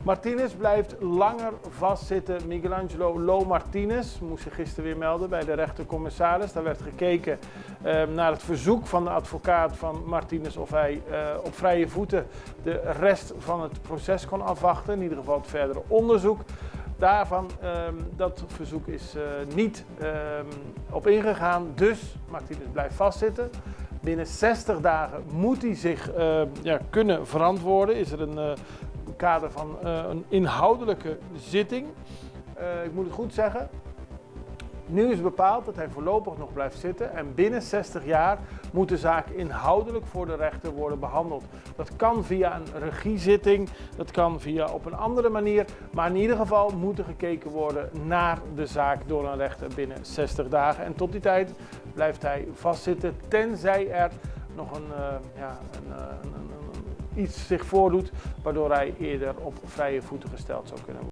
Martinez blijft langer vastzitten. Miguelangelo Lo Martinez moest zich gisteren weer melden bij de rechtercommissaris. Daar werd gekeken naar het verzoek van de advocaat van Martinez of hij op vrije voeten de rest van het proces kon afwachten. In ieder geval het verdere onderzoek. Dat verzoek is niet op ingegaan, dus Martinez blijft vastzitten. Binnen 60 dagen moet hij zich kunnen verantwoorden. Is er een kader van een inhoudelijke zitting. Ik moet het goed zeggen. Nu is bepaald dat hij voorlopig nog blijft zitten en binnen 60 jaar moet de zaak inhoudelijk voor de rechter worden behandeld. Dat kan via een regiezitting, dat kan via op een andere manier, maar in ieder geval moet er gekeken worden naar de zaak door een rechter binnen 60 dagen. En tot die tijd blijft hij vastzitten, tenzij er nog iets zich voordoet waardoor hij eerder op vrije voeten gesteld zou kunnen worden.